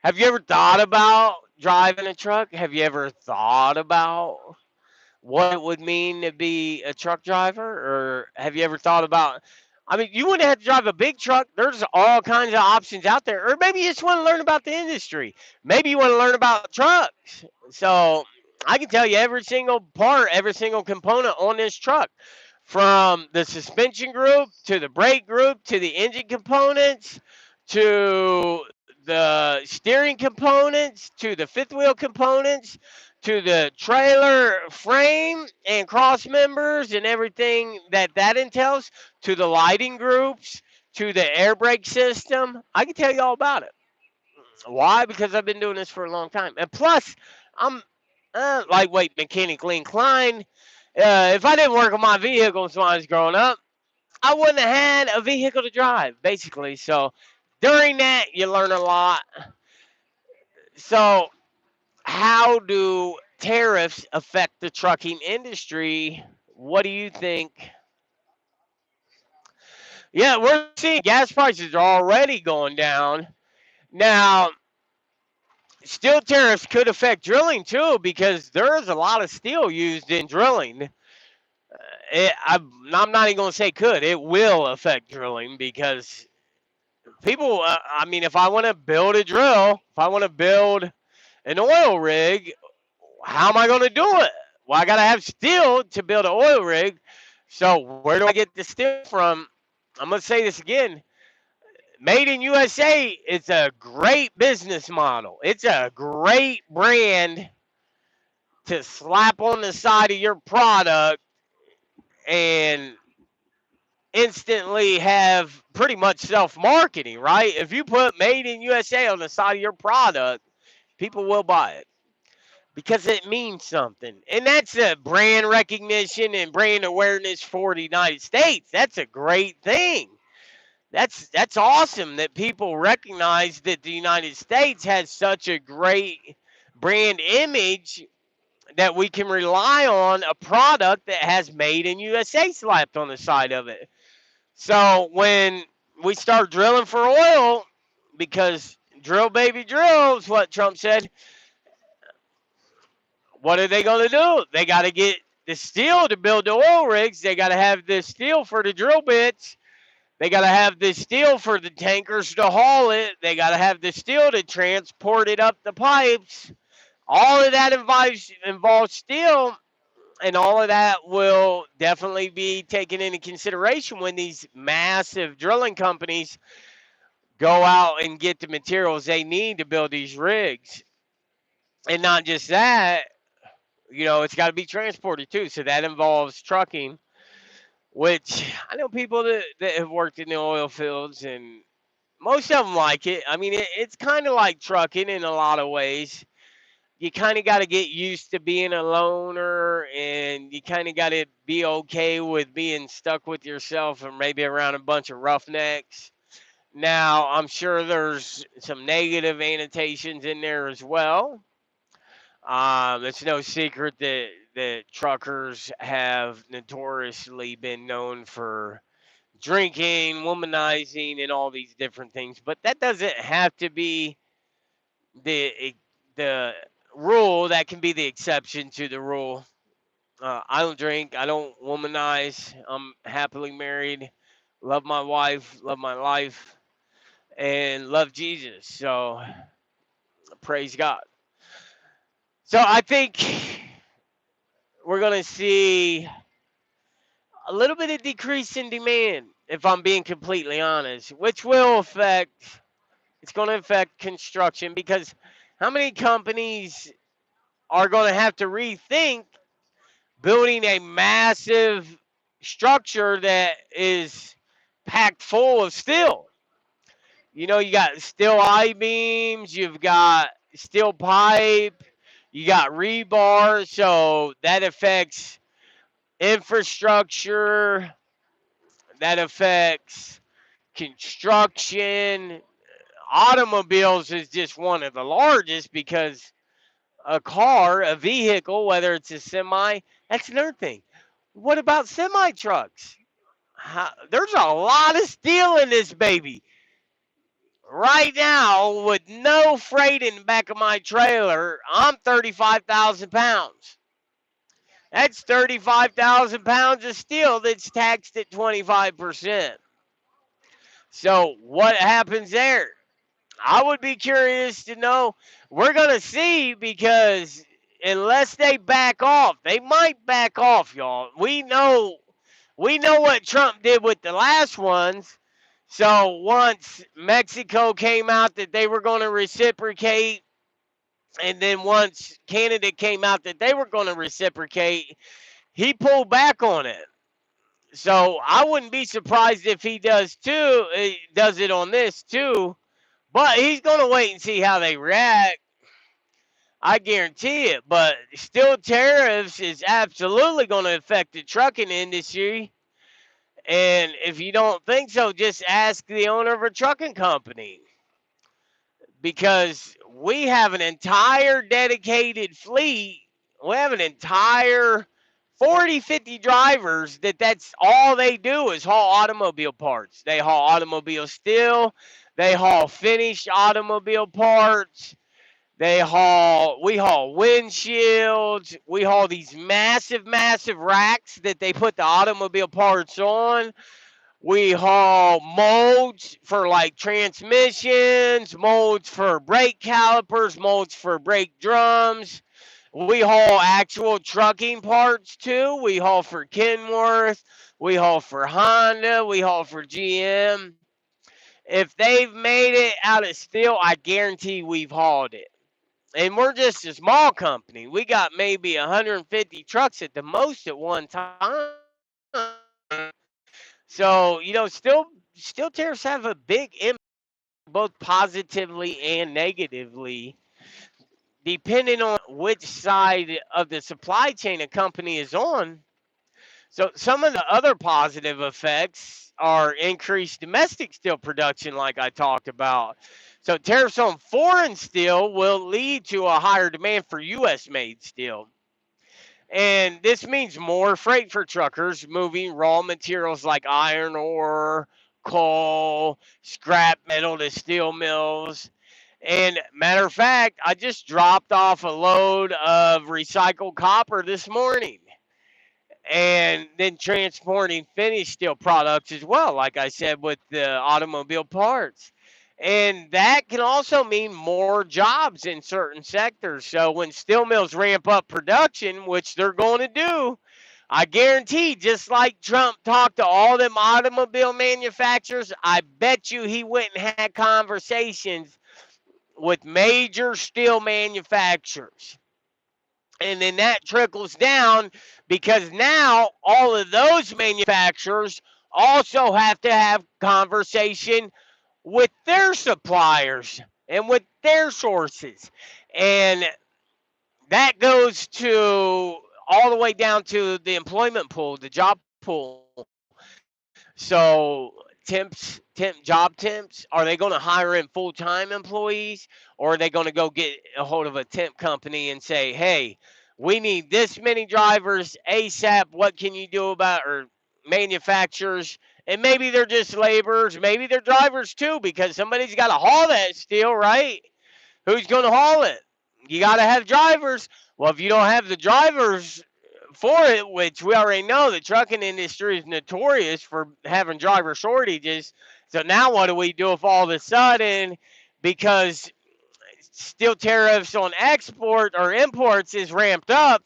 Speaker 1: have you ever thought about driving a truck? Have you ever thought about what it would mean to be a truck driver? Or have you ever thought about, I mean, you wouldn't have to drive a big truck. There's all kinds of options out there. Or maybe you just want to learn about the industry. Maybe you want to learn about trucks. So I can tell you every single part, every single component on this truck, from the suspension group to the brake group to the engine components to the steering components to the fifth wheel components to the trailer frame and cross members and everything that entails, to the lighting groups, to the air brake system. I can tell you all about it. Why? Because I've been doing this for a long time. And plus, I'm lightweight mechanically inclined. If I didn't work on my vehicles when I was growing up, I wouldn't have had a vehicle to drive, basically. So during that, you learn a lot. So, how do tariffs affect the trucking industry? What do you think? Yeah, we're seeing gas prices are already going down. Now, steel tariffs could affect drilling too because there is a lot of steel used in drilling. I'm not even going to say could. It will affect drilling because people, I mean, if I want to build a drill, if I want to build an oil rig, how am I going to do it? Well, I got to have steel to build an oil rig. So where do I get the steel from? I'm going to say this again. Made in USA, it's a great business model. It's a great brand to slap on the side of your product and instantly have pretty much self-marketing, right? If you put made in USA on the side of your product, people will buy it because it means something. And that's a brand recognition and brand awareness for the United States. That's a great thing. That's awesome that people recognize that the United States has such a great brand image that we can rely on a product that has made in USA slapped on the side of it. So when we start drilling for oil, because drill baby drill is what Trump said, what are they going to do? They got to get the steel to build the oil rigs. They got to have the steel for the drill bits. They got to have the steel for the tankers to haul it. They got to have the steel to transport it up the pipes. All of that involves steel, and all of that will definitely be taken into consideration when these massive drilling companies go out and get the materials they need to build these rigs. And not just that, it's got to be transported too. So that involves trucking, which I know people that have worked in the oil fields, and most of them like it. I mean, it's kind of like trucking in a lot of ways. you kind of got to get used to being a loner, and you kind of got to be okay with being stuck with yourself and maybe around a bunch of roughnecks. Now, I'm sure there's some negative annotations in there as well. It's no secret that truckers have notoriously been known for drinking, womanizing, and all these different things. But that doesn't have to be the rule. That can be the exception to the rule. I don't drink. I don't womanize. I'm happily married. Love my wife. Love my life. And love Jesus. So praise God. So I think we're going to see a little bit of decrease in demand, if I'm being completely honest, which will affect, it's going to affect construction, because how many companies are going to have to rethink building a massive structure that is packed full of steel? You know, you got steel I beams, you've got steel pipe, you got rebar, so that affects infrastructure, that affects construction. Automobiles is just one of the largest, because a car, a vehicle, whether it's a semi, that's another thing. What about semi trucks? There's a lot of steel in this baby. Right now, with no freight in the back of my trailer, I'm 35,000 pounds. That's 35,000 pounds of steel that's taxed at 25%. So, what happens there? I would be curious to know. We're going to see, because unless they back off, they might back off, y'all. We know what Trump did with the last ones. So once Mexico came out that they were going to reciprocate, and then once Canada came out that they were going to reciprocate, he pulled back on it. So I wouldn't be surprised if he does too. He does it on this too. But he's going to wait and see how they react. I guarantee it. But still, tariffs is absolutely going to affect the trucking industry. And if you don't think so, just ask the owner of a trucking company, because we have an entire dedicated fleet. We have an entire 40, 50 drivers that's all they do is haul automobile parts. They haul automobile steel. They haul finished automobile parts. We haul windshields. We haul these massive, massive racks that they put the automobile parts on. We haul molds for like transmissions, molds for brake calipers, molds for brake drums. We haul actual trucking parts too. We haul for Kenworth. We haul for Honda. We haul for GM. If they've made it out of steel, I guarantee we've hauled it. And we're just a small company. We got maybe 150 trucks at the most at one time. So, still tariffs have a big impact, both positively and negatively, depending on which side of the supply chain a company is on. So some of the other positive effects are increased domestic steel production, like I talked about. So tariffs on foreign steel will lead to a higher demand for U.S. made steel. And this means more freight for truckers moving raw materials like iron ore, coal, scrap metal to steel mills. And matter of fact, I just dropped off a load of recycled copper this morning, and then transporting finished steel products as well, like I said, with the automobile parts. And that can also mean more jobs in certain sectors. So when steel mills ramp up production, which they're going to do, I guarantee, just like Trump talked to all them automobile manufacturers, I bet you he went and had conversations with major steel manufacturers. And then that trickles down, because now all of those manufacturers also have to have conversation with their suppliers and with their sources. And that goes to all the way down to the employment pool, the job pool. So job temps, are they going to hire in full-time employees, or are they going to go get a hold of a temp company and say, hey, we need this many drivers ASAP. What can you do about, or manufacturers? And maybe they're just laborers, maybe they're drivers too, because somebody's got to haul that steel, right? Who's going to haul it? You got to have drivers. Well, if you don't have the drivers for it, which we already know the trucking industry is notorious for having driver shortages. So now what do we do if all of a sudden, because steel tariffs on export or imports is ramped up,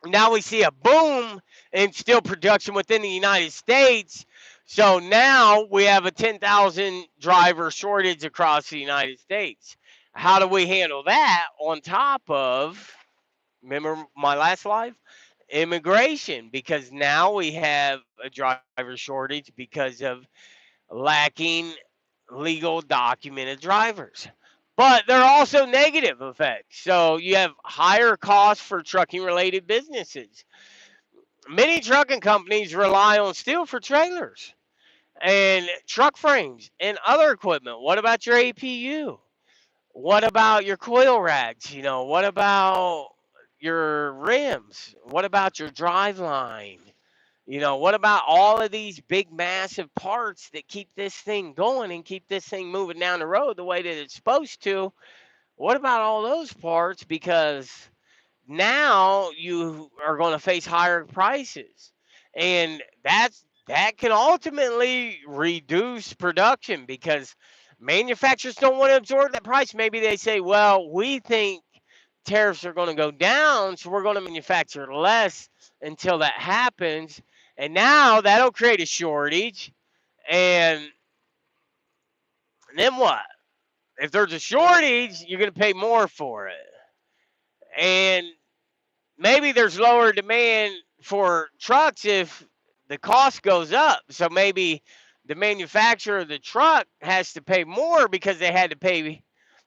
Speaker 1: now we see a boom in steel production within the United States. So now we have a 10,000 driver shortage across the United States. How do we handle that on top of, remember my last live? Immigration, because now we have a driver shortage because of lacking legal documented drivers. But there are also negative effects. So you have higher costs for trucking related businesses. Many trucking companies rely on steel for trailers and truck frames and other equipment. What about your APU? What about your coil racks? What about your rims? What about your drive line? What about all of these big, massive parts that keep this thing going and keep this thing moving down the road the way that it's supposed to? What about all those parts? Because now you are going to face higher prices, and that can ultimately reduce production because manufacturers don't want to absorb that price. Maybe they say, well, we think tariffs are going to go down, so we're going to manufacture less until that happens, and now that'll create a shortage. And then what? If there's a shortage, you're going to pay more for it, and maybe there's lower demand for trucks if the cost goes up. So maybe the manufacturer of the truck has to pay more because they had to pay,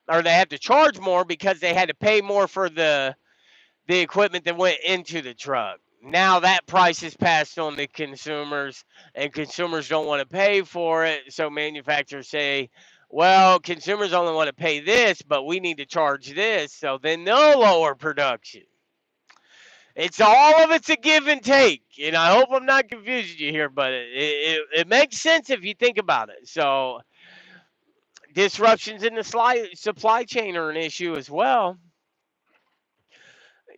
Speaker 1: or they have to charge more because they had to pay more for the equipment that went into the truck. Now that price is passed on to consumers, and consumers don't want to pay for it. So manufacturers say, well, consumers only want to pay this, but we need to charge this. So then they'll lower production. It's a give and take, and I hope I'm not confusing you here, but it makes sense if you think about it. So disruptions in the supply chain are an issue as well.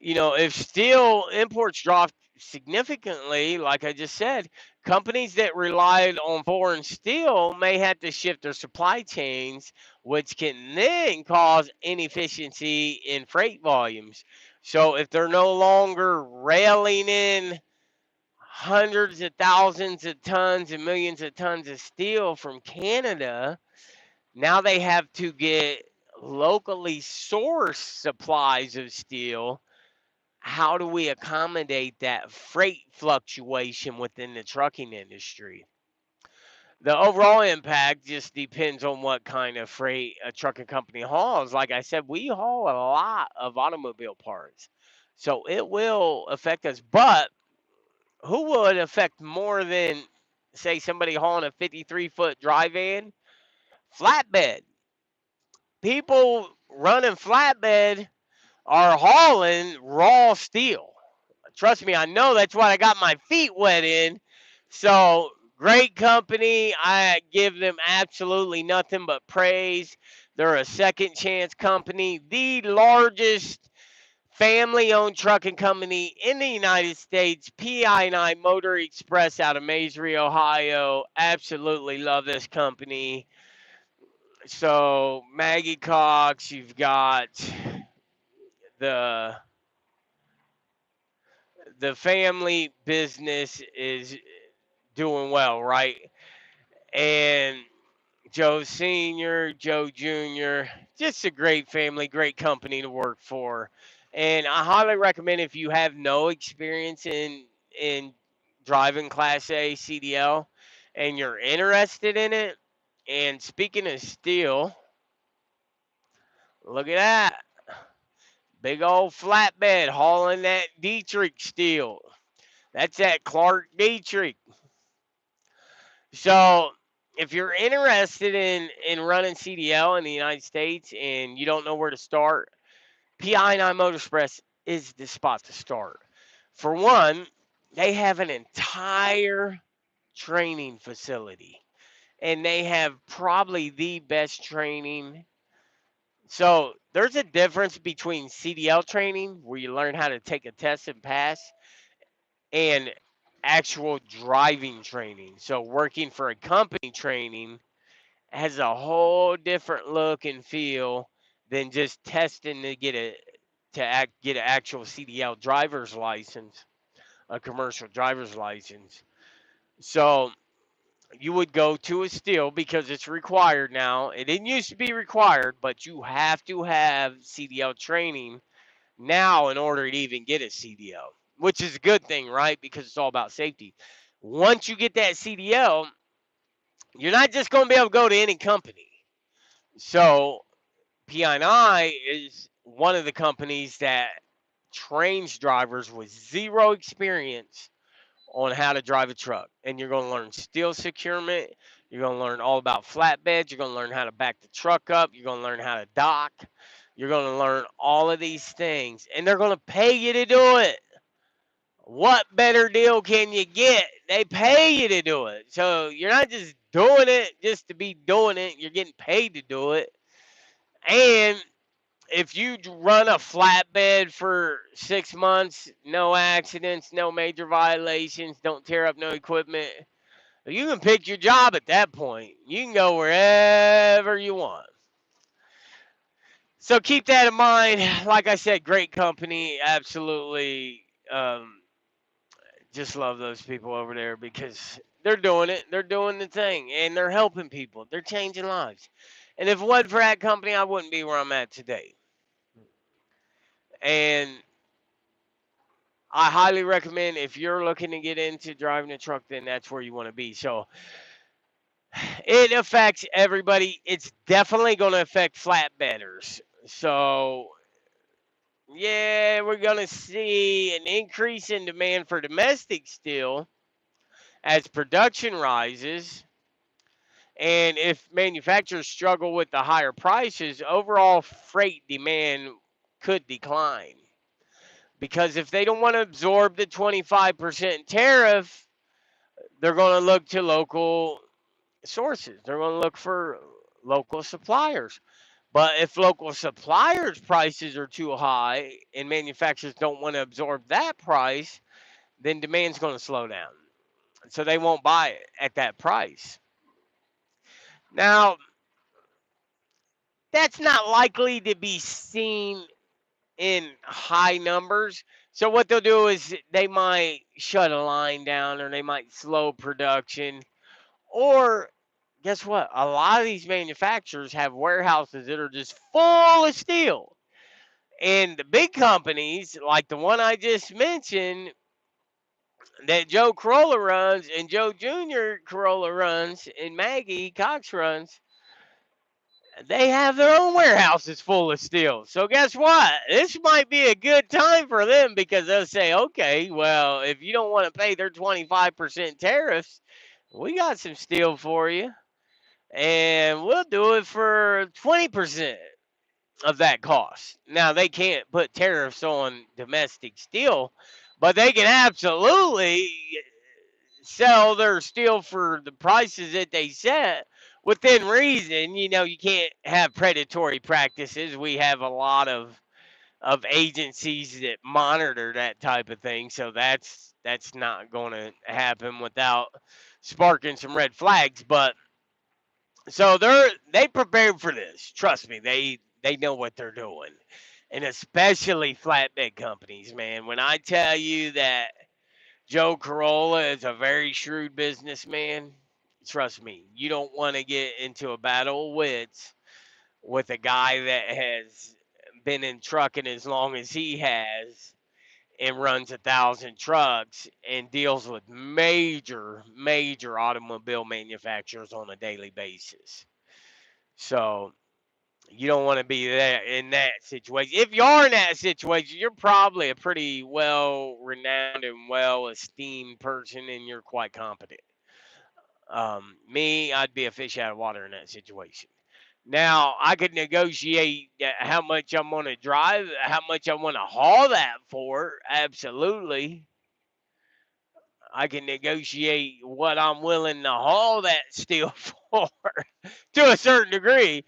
Speaker 1: If steel imports drop significantly, like I just said, companies that relied on foreign steel may have to shift their supply chains, which can then cause inefficiency in freight volumes. So if they're no longer railing in hundreds of thousands of tons and millions of tons of steel from Canada, now they have to get locally sourced supplies of steel. How do we accommodate that freight fluctuation within the trucking industry? The overall impact just depends on what kind of freight a trucking company hauls. Like I said, we haul a lot of automobile parts. So it will affect us. But who will it affect more than, say, somebody hauling a 53-foot dry van? Flatbed. People running flatbed are hauling raw steel. Trust me, I know that's what I got my feet wet in. So, great company. I give them absolutely nothing but praise. They're a second chance company, the largest family owned trucking company in the United States, PI&I Motor Express out of Masery, Ohio. Absolutely love this company. So, Maggie Cox, you've got the the family business is doing well, right? And Joe Sr., Joe Jr., just a great family, great company to work for. And I highly recommend if you have no experience in driving Class A CDL and you're interested in it. And speaking of steel, look at that. Big old flatbed hauling that Dietrich steel. That's that Clark Dietrich. So if you're interested in running CDL in the United States and you don't know where to start, PI9 Motorsports is the spot to start. For one, they have an entire training facility, and they have probably the best training. So there's a difference between CDL training, where you learn how to take a test and pass, and actual driving training. So working for a company training has a whole different look and feel than just testing to get an actual CDL driver's license, a commercial driver's license. So you would go to a steel because it's required now. It didn't used to be required, but you have to have CDL training now in order to even get a CDL, which is a good thing, right? Because it's all about safety. Once you get that CDL, you're not just going to be able to go to any company. So PI is one of the companies that trains drivers with zero experience on how to drive a truck. And you're going to learn steel securement. You're going to learn all about flatbeds. You're going to learn how to back the truck up. You're going to learn how to dock. You're going to learn all of these things. And they're going to pay you to do it. What better deal can you get? They pay you to do it. So you're not just doing it just to be doing it. You're getting paid to do it. And if you run a flatbed for 6 months, no accidents, no major violations, don't tear up no equipment, you can pick your job at that point. You can go wherever you want. So keep that in mind. Like I said, great company. Absolutely. Just love those people over there because they're doing it. They're doing the thing and they're helping people. They're changing lives. And if it wasn't for that company, I wouldn't be where I'm at today. And I highly recommend if you're looking to get into driving a truck, then that's where you want to be. So it affects everybody. It's definitely going to affect flatbedders. So, yeah, we're going to see an increase in demand for domestic steel as production rises. And if manufacturers struggle with the higher prices, overall freight demand could decline. Because if they don't want to absorb the 25% tariff, they're going to look to local sources. They're going to look for local suppliers. But if local suppliers' prices are too high and manufacturers don't want to absorb that price, then demand's going to slow down. So they won't buy it at that price. Now, that's not likely to be seen in high numbers. So what they'll do is they might shut a line down or they might slow production. Or guess what? A lot of these manufacturers have warehouses that are just full of steel. And the big companies, like the one I just mentioned, that Joe Corolla runs and Joe Jr. Corolla runs and Maggie Cox runs, they have their own warehouses full of steel. So guess what? This might be a good time for them because they'll say, okay, well, if you don't want to pay their 25% tariffs, we got some steel for you. And we'll do it for 20% of that cost. Now, they can't put tariffs on domestic steel, but they can absolutely sell their steel for the prices that they set within reason. You know, you can't have predatory practices. We have a lot of agencies that monitor that type of thing, so that's not going to happen without sparking some red flags. But so they prepared for this. Trust me, they know what they're doing. And especially flatbed companies, man. When I tell you that Joe Corolla is a very shrewd businessman, trust me, you don't want to get into a battle of wits with a guy that has been in trucking as long as he has and runs 1,000 trucks and deals with major automobile manufacturers on a daily basis. So You don't want to be there in that situation. If you are in that situation, you're probably a pretty well renowned and well esteemed person, and you're quite competent. Me, I'd be a fish out of water in that situation. Now, I could negotiate how much I'm going to drive, how much I want to haul that for. Absolutely. I can negotiate what I'm willing to haul that steel for to a certain degree.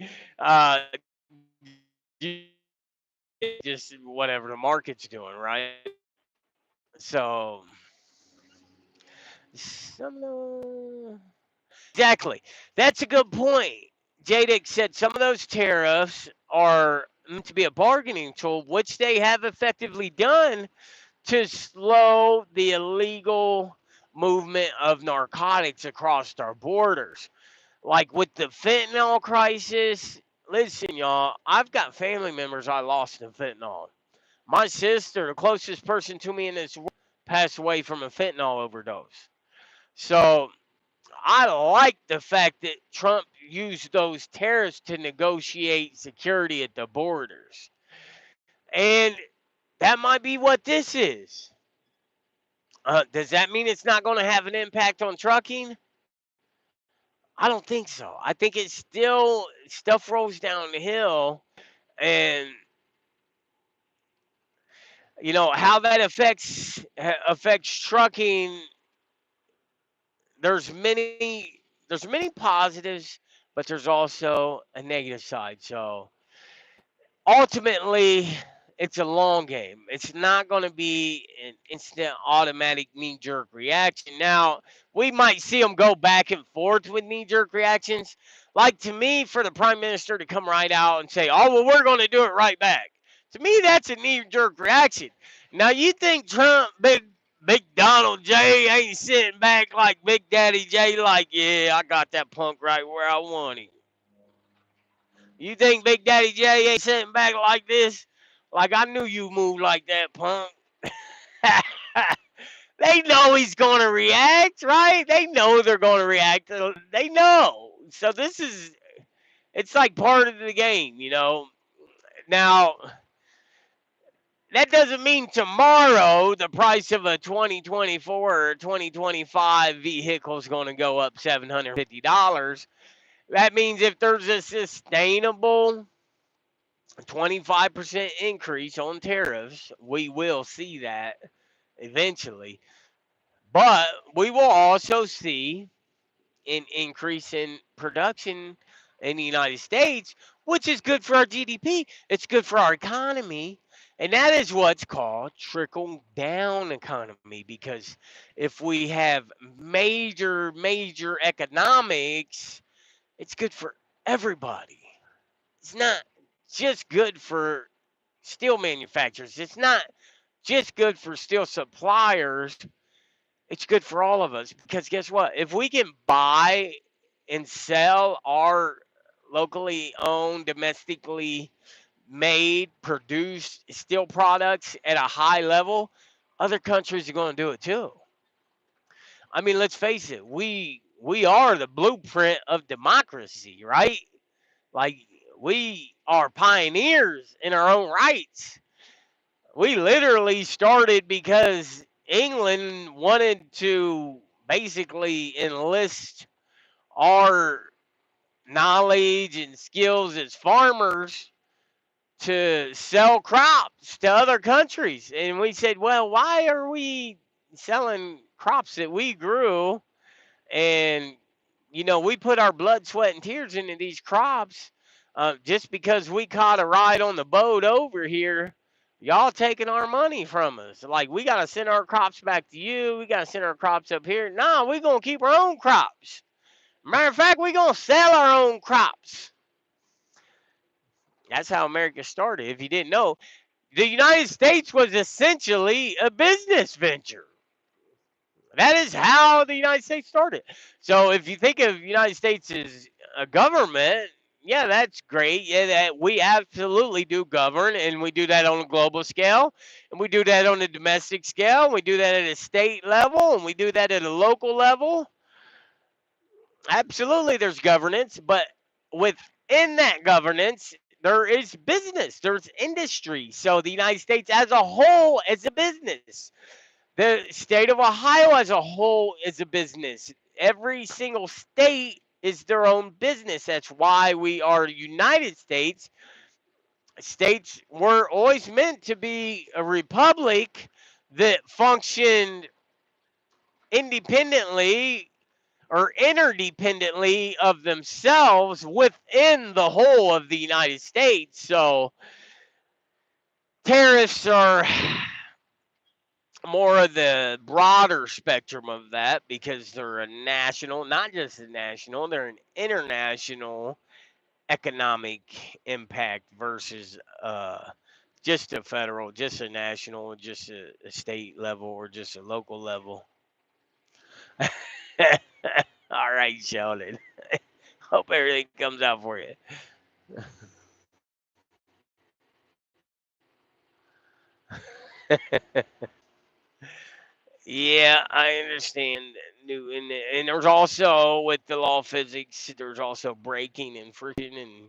Speaker 1: Just whatever the market's doing, right? So, exactly. That's a good point. Jadek said some of those tariffs are meant to be a bargaining tool, which they have effectively done to slow the illegal movement of narcotics across our borders. Like with the fentanyl crisis, listen, y'all, I've got family members I lost in fentanyl. My sister, the closest person to me in this world, passed away from a fentanyl overdose. So I like the fact that Trump used those tariffs to negotiate security at the borders. And that might be what this is. Does that mean it's not going to have an impact on trucking? I don't think so. I think it's still stuff rolls down the hill, and how that affects trucking. There's many positives, but there's also a negative side. So ultimately, it's a long game. It's not going to be an instant automatic knee jerk reaction. Now, we might see them go back and forth with knee jerk reactions. Like to me, for the prime minister to come right out and say, "Oh, well, we're going to do it right back." To me, that's a knee jerk reaction. Now, you think Trump, Big Donald J, ain't sitting back like Big Daddy J, like, "Yeah, I got that punk right where I want him." You think Big Daddy J ain't sitting back like this? Like, I knew you moved like that, punk. They know he's going to react, right? They know they're going to react. They know. So it's like part of the game. Now, that doesn't mean tomorrow the price of a 2024 or 2025 vehicle is going to go up $750. That means if there's a sustainable 25% increase on tariffs, we will see that eventually. But we will also see an increase in production in the United States, which is good for our GDP. It's good for our economy. And that is what's called trickle down economy because if we have major economics, it's good for everybody. It's not just good for steel manufacturers. It's not just good for steel suppliers. It's good for all of us because guess what? If we can buy and sell our locally owned, domestically made, produced steel products at a high level, other countries are going to do it too. I mean, let's face it. We are the blueprint of democracy, right? Like we are pioneers in our own rights. We literally started because England wanted to basically enlist our knowledge and skills as farmers to sell crops to other countries. And we said, well, why are we selling crops that we grew and we put our blood, sweat, and tears into these crops just because we caught a ride on the boat over here. Y'all taking our money from us. Like, we got to send our crops back to you. We got to send our crops up here. No, we're going to keep our own crops. Matter of fact, we're going to sell our own crops. That's how America started. If you didn't know, the United States was essentially a business venture. That is how the United States started. So if you think of the United States as a government, yeah, that's great. Yeah, that we absolutely do govern, and we do that on a global scale, and we do that on a domestic scale, and we do that at a state level, and we do that at a local level. Absolutely, there's governance, but within that governance, there is business, there's industry. So the United States as a whole is a business. The state of Ohio as a whole is a business. Every single state is their own business. That's why we are United States. States were always meant to be a republic that functioned independently or interdependently of themselves within the whole of the United States. So tariffs are more of the broader spectrum of that because they're a national, not just a national, they're an international economic impact versus just a federal, just a national, just a state level, or just a local level. All right, Sheldon. Hope everything comes out for you. Yeah, I understand. New and there's also with the law of physics, there's also braking and friction and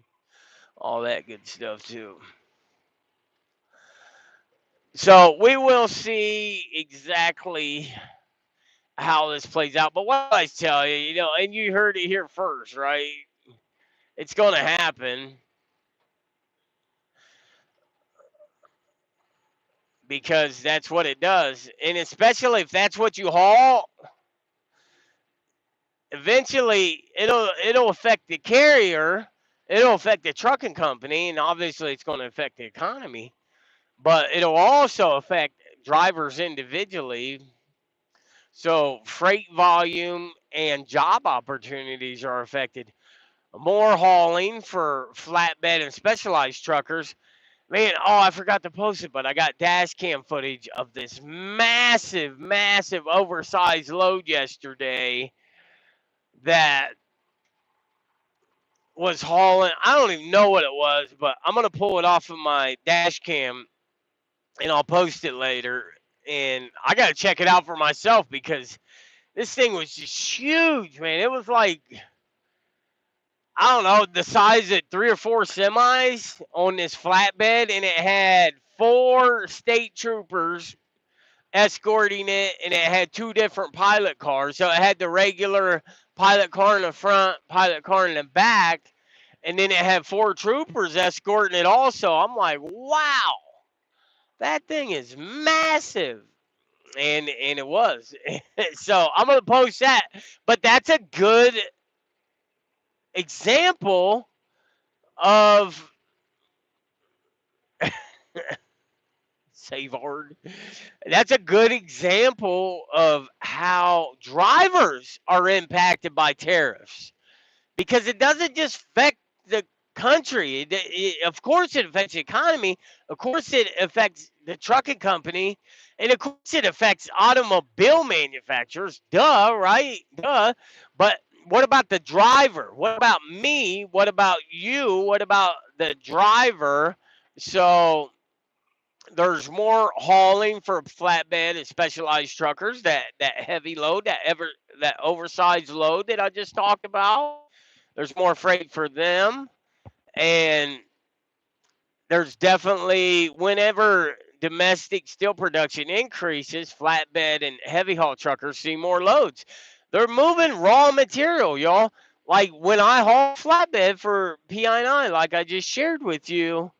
Speaker 1: all that good stuff too. So we will see exactly how this plays out. But what I tell you, and you heard it here first, right? It's going to happen because that's what it does. And especially if that's what you haul, eventually it'll affect the carrier, it'll affect the trucking company, and obviously it's going to affect the economy. But it'll also affect drivers individually. So freight volume and job opportunities are affected. More hauling for flatbed and specialized truckers. Man, oh, I forgot to post it, but I got dash cam footage of this massive, massive oversized load yesterday that was hauling. I don't even know what it was, but I'm going to pull it off of my dash cam and I'll post it later. And I got to check it out for myself because this thing was just huge, man. It was like, I don't know, the size of 3 or 4 semis on this flatbed, and it had 4 state troopers escorting it, and it had 2 different pilot cars. So it had the regular pilot car in the front, pilot car in the back, and then it had 4 troopers escorting it also. I'm like, wow, that thing is massive. And it was. So I'm gonna post that. But that's a good example of save hard. That's a good example of how drivers are impacted by tariffs because it doesn't just affect the country. Of course, it affects the economy. Of course, it affects the trucking company. And of course, it affects automobile manufacturers. Duh, right? Duh. But what about the driver? What about me? What about you? What about the driver? So there's more hauling for flatbed and specialized truckers. That heavy load, that oversized load that I just talked about. There's more freight for them, and there's definitely whenever domestic steel production increases, flatbed and heavy haul truckers see more loads. They're moving raw material, y'all. Like when I haul flatbed for PI9, like I just shared with you,